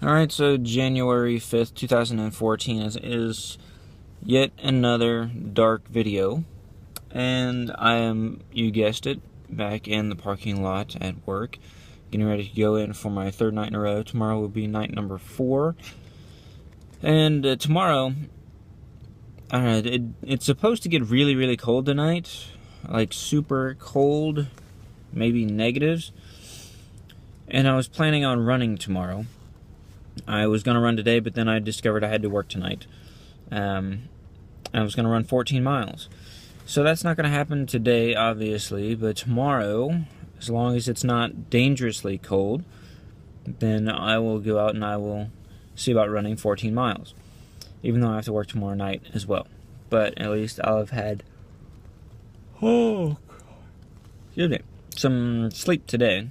Alright, so January 5th, 2014 is yet another dark video. And I am, you guessed it, back in the parking lot at work, getting ready to go in for my third night in a row. Tomorrow will be night number 4. And tomorrow, it's supposed to get really, really cold tonight. Like super cold, maybe negatives. And I was planning on running tomorrow. I was going to run today, but then I discovered I had to work tonight. I was going to run 14 miles. So that's not going to happen today, obviously, but tomorrow, as long as it's not dangerously cold, then I will go out and I will see about running 14 miles. Even though I have to work tomorrow night as well. But at least I'll have had some sleep today.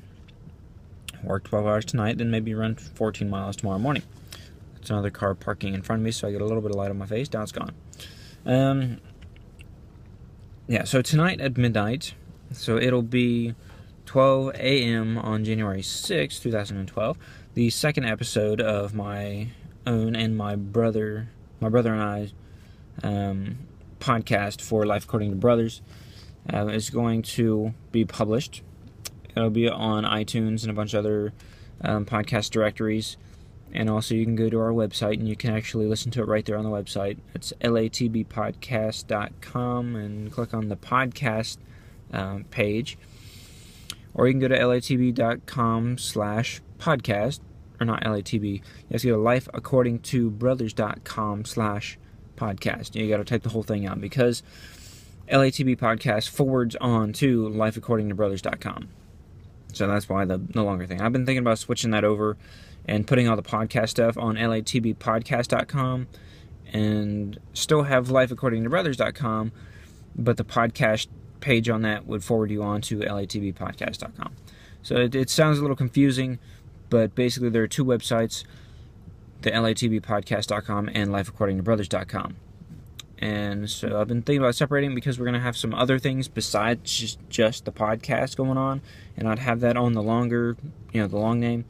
Work 12 hours tonight, then maybe run 14 miles tomorrow morning. That's another car parking in front of me, so I get a little bit of light on my face. Now it's gone. Yeah, so tonight at midnight, so it'll be 12 a.m. on January 6th, 2012, the second episode of my own and my brother and I's podcast for Life According to Brothers is going to be published. It'll be on iTunes and a bunch of other podcast directories. And also you can go to our website and you can actually listen to it right there on the website. It's latbpodcast.com and click on the podcast page. Or you can go to latb.com/podcast. Or not LATB. You have to go to lifeaccordingtobrothers.com/podcast. You got to type the whole thing out because LATB podcast forwards on to lifeaccordingtobrothers.com. So that's why the longer thing. I've been thinking about switching that over and putting all the podcast stuff on latbpodcast.com and still have lifeaccordingtobrothers.com, but the podcast page on that would forward you on to latbpodcast.com. So it sounds a little confusing, but basically there are two websites, the latbpodcast.com and lifeaccordingtobrothers.com. And so I've been thinking about separating because we're going to have some other things besides just the podcast going on. And I'd have that on the longer, the long name.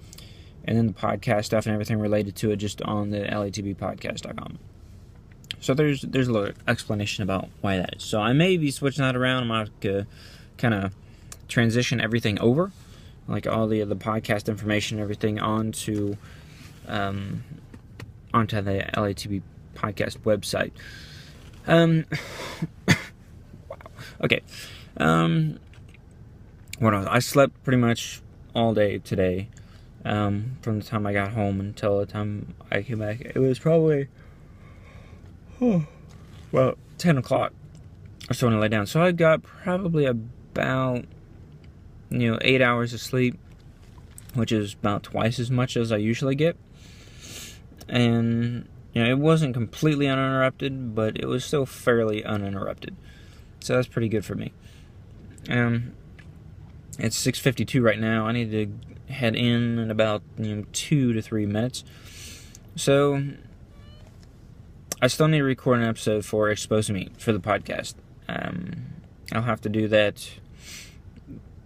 And then the podcast stuff and everything related to it just on the latbpodcast.com. So there's a little explanation about why that is. So I may be switching that around. I'm going to kind of transition everything over. Like all the podcast information and everything onto the LATB podcast website. Wow. Okay. What else? I slept pretty much all day today. From the time I got home until the time I came back. It was probably 10 o'clock or so when I lay down. So I got probably about 8 hours of sleep, which is about twice as much as I usually get. And it wasn't completely uninterrupted, but it was still fairly uninterrupted. So that's pretty good for me. It's 6:52 right now. I need to head in about 2 to 3 minutes. So I still need to record an episode for Exposed Me for the podcast. I'll have to do that.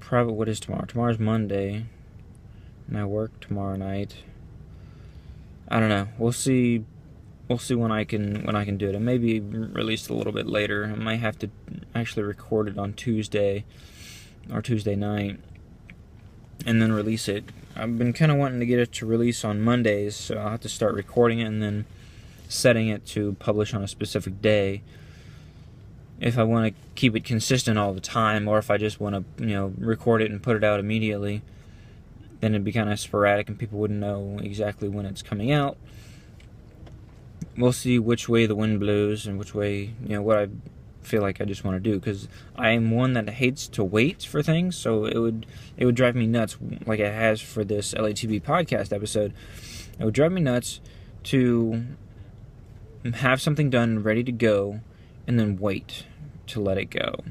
Probably, what is tomorrow? Tomorrow's Monday, and I work tomorrow night. I don't know. We'll see. We'll see when I can do it. It may be released a little bit later. I might have to actually record it on Tuesday or Tuesday night and then release it. I've been kind of wanting to get it to release on Mondays, so I'll have to start recording it and then setting it to publish on a specific day. If I want to keep it consistent all the time, or if I just want to, record it and put it out immediately, then it'd be kind of sporadic and people wouldn't know exactly when it's coming out. We'll see which way the wind blows and which way, what I feel like I just want to do. Because I am one that hates to wait for things, so it would drive me nuts, like it has for this LATB podcast episode. It would drive me nuts to have something done, ready to go, and then wait to let it go.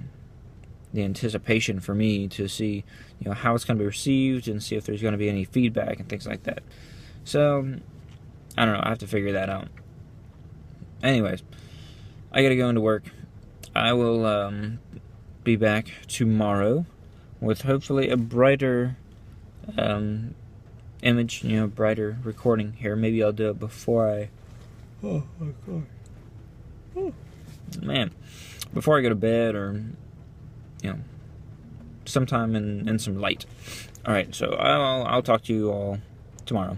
The anticipation for me to see, how it's going to be received and see if there's going to be any feedback and things like that. So, I don't know. I have to figure that out. Anyways, I gotta go into work. I will be back tomorrow with hopefully a brighter image, brighter recording here. Maybe I'll do it before I... Oh my God. Oh. Man. Before I go to bed, or, sometime in some light. Alright, so I'll talk to you all tomorrow.